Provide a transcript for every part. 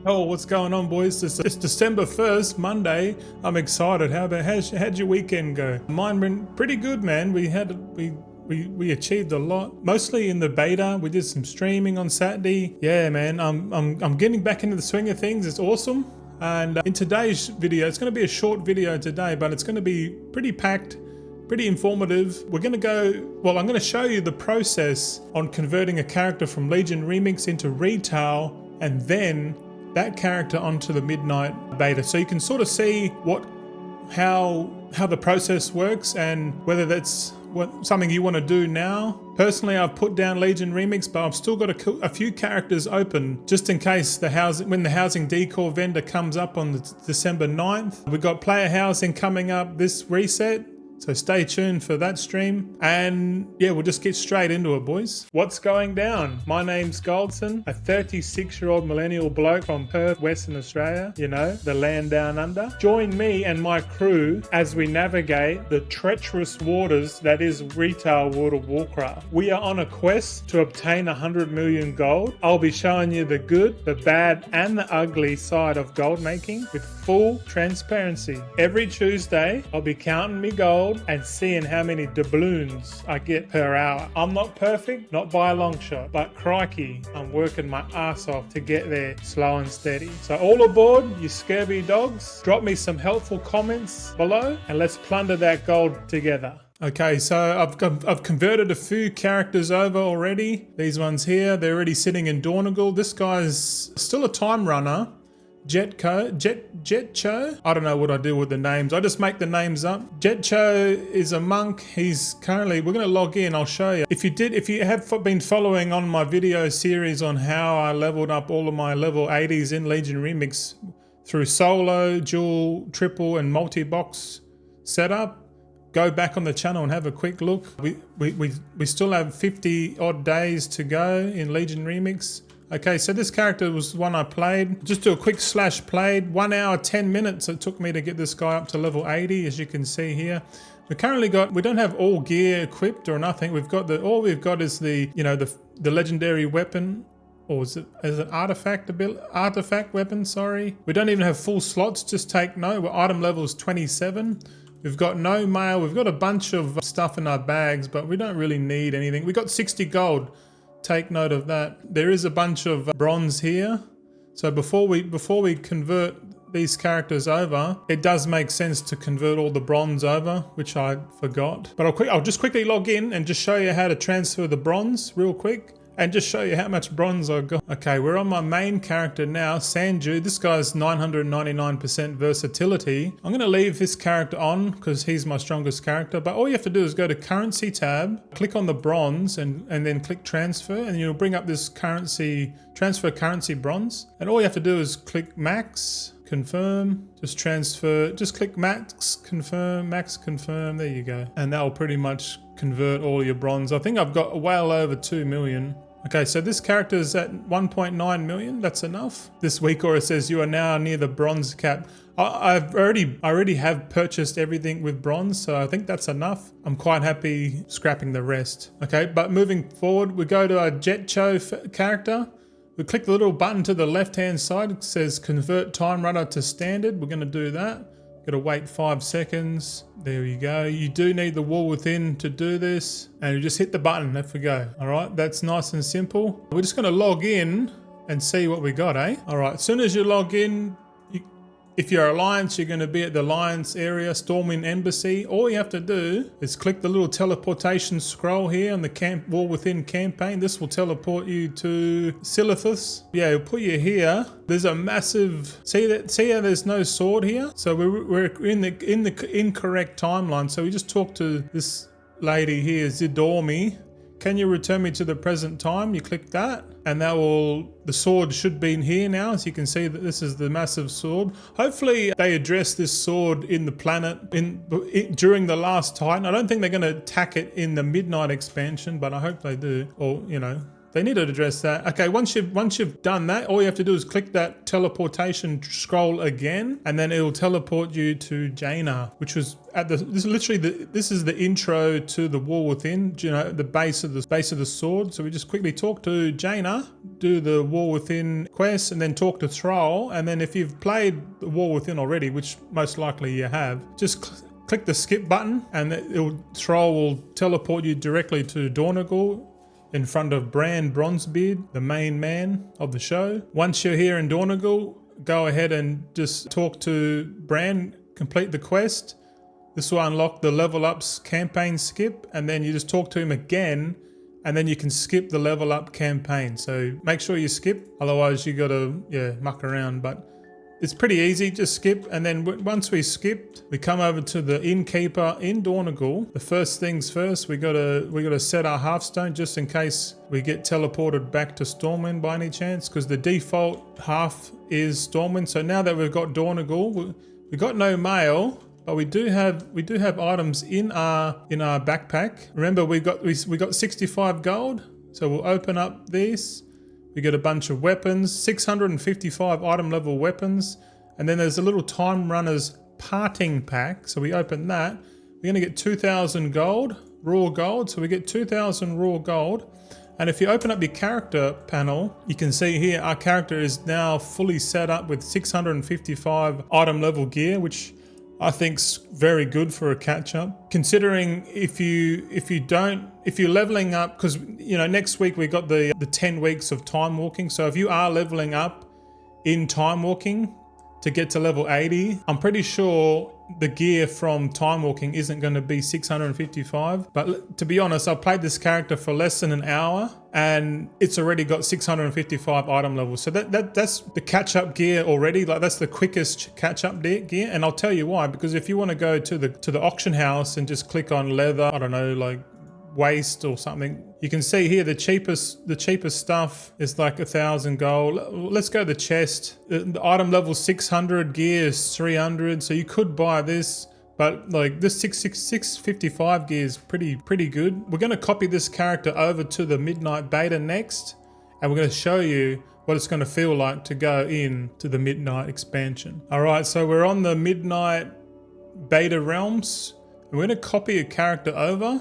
Oh, what's going on, boys? It's December 1st, Monday. I'm excited. How'd your weekend go? Mine went pretty good, man. We achieved a lot, mostly in the beta. We did some streaming on Saturday. Yeah, man. I'm getting back into the swing of things. It's awesome. And in today's video, it's going to be a short video today, but it's going to be pretty packed, pretty informative. I'm going to show you the process on converting a character from Legion Remix into retail, and then that character onto the Midnight beta, so you can sort of see how the process works and whether that's something you want to do now. Personally, I've put down Legion Remix, but I've still got a few characters open just in case when the housing decor vendor comes up on December 9th. We've got player housing coming up this reset, so stay tuned for that stream. And yeah, we'll just get straight into it, boys. What's going down? My name's Goldzen, a 36-year-old millennial bloke from Perth, Western Australia, you know, the land down under. Join me and my crew as we navigate the treacherous waters that is retail World of Warcraft. We are on a quest to obtain 100 million gold. I'll be showing you the good, the bad, and the ugly side of gold making with full transparency. Every Tuesday, I'll be counting me gold and seeing how many doubloons I get per hour. I'm not perfect, not by a long shot, but crikey, I'm working my ass off to get there slow and steady. So all aboard, you scurvy dogs. Drop me some helpful comments below and let's plunder that gold together. Okay, so I've converted a few characters over already. These ones here, they're already sitting in Dornogal. This guy's still a time runner. Jetcho. I don't know what I do with the names. I just make the names up. Jetcho is a monk. He's currently, we're going to log in. I'll show you. If you have been following on my video series on how I leveled up all of my level 80s in Legion Remix through solo, dual, triple, and multi-box setup, go back on the channel and have a quick look. We still have 50 odd days to go in Legion Remix. Okay, so this character was one I played. Just do a quick slash played. 1 hour, 10 minutes it took me to get this guy up to level 80, as you can see here. We don't have all gear equipped or nothing. All we've got is the legendary weapon, or is it as an artifact weapon, sorry. We don't even have full slots, just take note. We're item levels 27. We've got no mail. We've got a bunch of stuff in our bags, but we don't really need anything. We got 60 gold. Take note of that. There is a bunch of bronze here. So before we convert these characters over, it does make sense to convert all the bronze over, which I forgot. But I'll just quickly log in and just show you how to transfer the bronze real quick. And just show you how much bronze I got. Okay, we're on my main character now, Sanju. This guy's 999% versatility. I'm going to leave this character on because he's my strongest character. But all you have to do is go to currency tab, click on the bronze, and then click transfer. And you'll bring up this transfer currency bronze. And all you have to do is click max, confirm, just click max, confirm, there you go. And that will pretty much convert all your bronze. I think I've got well over 2 million. Okay, so this character is at 1.9 million. That's enough. This week, or it says you are now near the bronze cap. I already have purchased everything with bronze, so I think that's enough. I'm quite happy scrapping the rest. Okay, but moving forward, we go to our Jetcho character. We click the little button to the left-hand side. It says convert time runner to standard. We're going to do that. Got to wait 5 seconds. There you go. You do need the wall within to do this. And you just hit the button. Off we go. All right, that's nice and simple. We're just going to log in and see what we got, eh? All right, as soon as you log in, if you're Alliance, you're going to be at the Alliance area, Storming Embassy. All you have to do is click the little teleportation scroll here on the wall within campaign. This will teleport you to Silithus. Yeah, it'll put you here. There's a massive, see how there's no sword here? So we're in the incorrect timeline. So we just talked to this lady here, Zidormi. Can you return me to the present time? You click that, and the sword should be in here now. As you can see, that this is the massive sword. Hopefully they address this sword in the planet during the last Titan. I don't think they're going to attack it in the Midnight expansion, but I hope they do. Or, They need to address that. Okay, once you've done that, all you have to do is click that teleportation scroll again, and then it will teleport you to Jaina, which was at the. This is literally this is the intro to the War Within. You know, the base of the sword. So we just quickly talk to Jaina, do the War Within quest, and then talk to Thrall. And then if you've played the War Within already, which most likely you have, just click the skip button, and Thrall will teleport you directly to Dornogal in front of Bran Bronzebeard, the main man of the show. Once you're here in Dornogal, go ahead and just talk to Bran, complete the quest. This will unlock the level ups campaign skip, and then you just talk to him again, and then you can skip the level up campaign. So make sure you skip, otherwise you gotta muck around. But it's pretty easy, just skip, and then once we skipped, we come over to the innkeeper in Dornogal. The first things first, we gotta set our hearthstone just in case we get teleported back to Stormwind by any chance, because the default half is Stormwind. So now that we've got Dornogal, we got no mail, but we do have items in our backpack. Remember, we got 65 gold, so we'll open up this. We get a bunch of weapons, 655 item level weapons. And then there's a little Time Runners parting pack. So we open that. We're gonna get 2,000 gold, raw gold. So we get 2,000 raw gold. And if you open up your character panel, you can see here our character is now fully set up with 655 item level gear, which I think's very good for a catch up. Considering if you're leveling up, because you know next week we got the 10 weeks of time walking. So if you are leveling up in time walking to get to level 80, I'm pretty sure the gear from time walking isn't going to be 655. But to be honest, I've played this character for less than an hour and it's already got 655 item levels. So that's the catch-up gear already. Like that's the quickest catch-up gear. And I'll tell you why, because if you want to go to the auction house and just click on leather, I don't know, like waste or something, you can see here the cheapest stuff is like 1,000 gold. Let's go to the chest. The item level 600, gear is 300, so you could buy this, but like this 655 gear is pretty good. We're going to copy this character over to the Midnight Beta next, and we're going to show you what it's going to feel like to go in to the Midnight expansion. All right, so we're on the Midnight Beta realms, and we're going to copy a character over.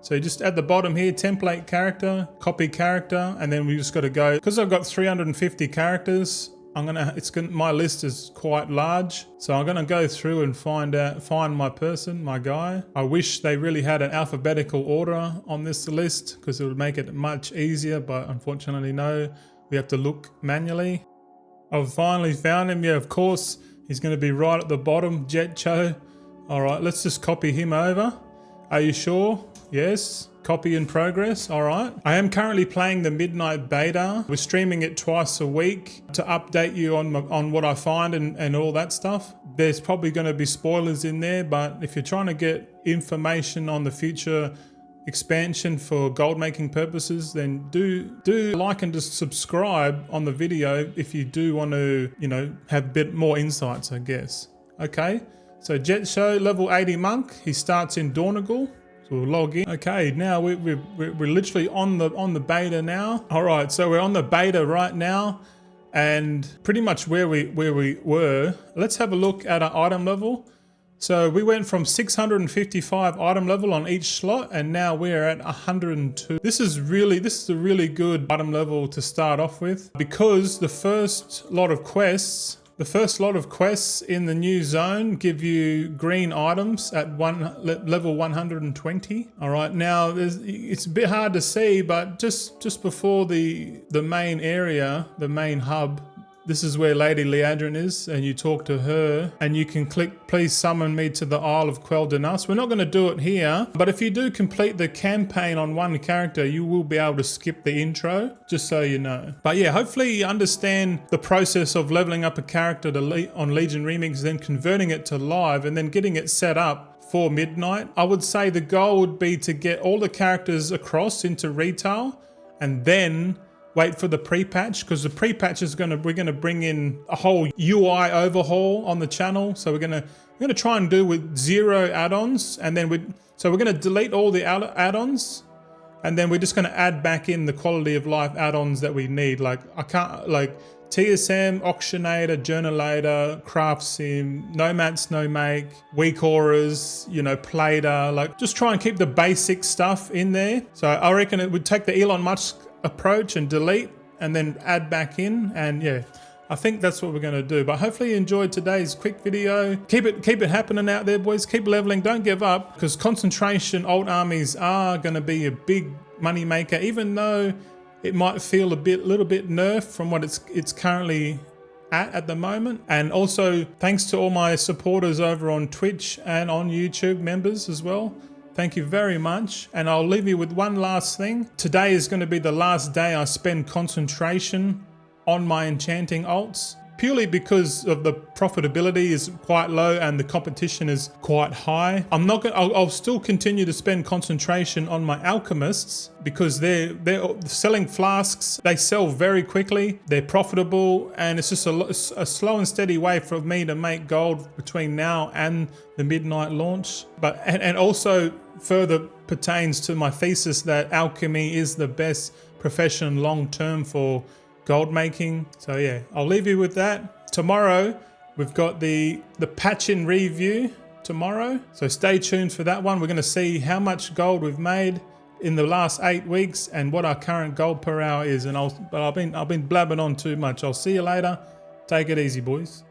So just at the bottom here, template character, copy character, and then we just got to go, because I've got 350 characters, my list is quite large. So I'm gonna go through and find my person, my guy. I wish they really had an alphabetical order on this list, because it would make it much easier, but unfortunately no, we have to look manually. I've finally found him. Yeah, of course, he's gonna be right at the bottom, Jetcho. All right, let's just copy him over. Are you sure? Yes, copy in progress. All right. I am currently playing the Midnight Beta. We're streaming it twice a week to update you on what I find and all that stuff. There's probably going to be spoilers in there, but if you're trying to get information on the future expansion for gold making purposes, then do like and just subscribe on the video if you do want to, you know, have a bit more insights, I guess. Okay. So Jetcho, level 80 monk. He starts in Dornogal. So we'll log in. Okay, now we're literally on the beta now. All right, so we're on the beta right now, and pretty much where we were. Let's have a look at our item level. So we went from 655 item level on each slot, and now we're at 102. This is a really good item level to start off with, because the first lot of quests in the new zone give you green items at level 120. All right, now it's a bit hard to see, but just before the main area, the main hub, this is where Lady Liadrin is, and you talk to her, and you can click, please summon me to the Isle of Quel'Danas. We're not going to do it here, but if you do complete the campaign on one character, you will be able to skip the intro, just so you know. But yeah, hopefully you understand the process of leveling up a character on Legion Remix, then converting it to live, and then getting it set up for Midnight. I would say the goal would be to get all the characters across into retail, and then wait for the pre-patch, because the pre-patch is we're gonna bring in a whole UI overhaul on the channel. So we're gonna try and do with 0 add-ons, and then we're gonna delete all the add-ons, And then we're just going to add back in the quality of life add-ons that we need. Like I can't, like TSM, Auctionator, Journalator, Craft Sim, No Mats, No Make, Weak Auras, you know, Plater. Like just try and keep the basic stuff in there. So I reckon it would take the Elon Musk approach and delete and then add back in. And yeah, I think that's what we're going to do. But hopefully you enjoyed today's quick video. Keep it happening out there, boys. Keep leveling. Don't give up, because concentration alt armies are going to be a big money maker, even though it might feel little bit nerfed from what it's currently at the moment. And also thanks to all my supporters over on Twitch and on YouTube, members as well. Thank you very much. And I'll leave you with one last thing. Today is going to be the last day I spend concentration on my enchanting alts, purely because of the profitability is quite low and the competition is quite high. I'll still continue to spend concentration on my alchemists, because they're selling flasks. They sell very quickly, they're profitable, and it's just a slow and steady way for me to make gold between now and the midnight launch. But and also further pertains to my thesis that alchemy is the best profession long term for gold making. So yeah, I'll leave you with that. Tomorrow we've got the patch-in review tomorrow, so stay tuned for that one. We're going to see how much gold we've made in the last 8 weeks and what our current gold per hour is. And I've been blabbing on too much. I'll see you later. Take it easy, boys.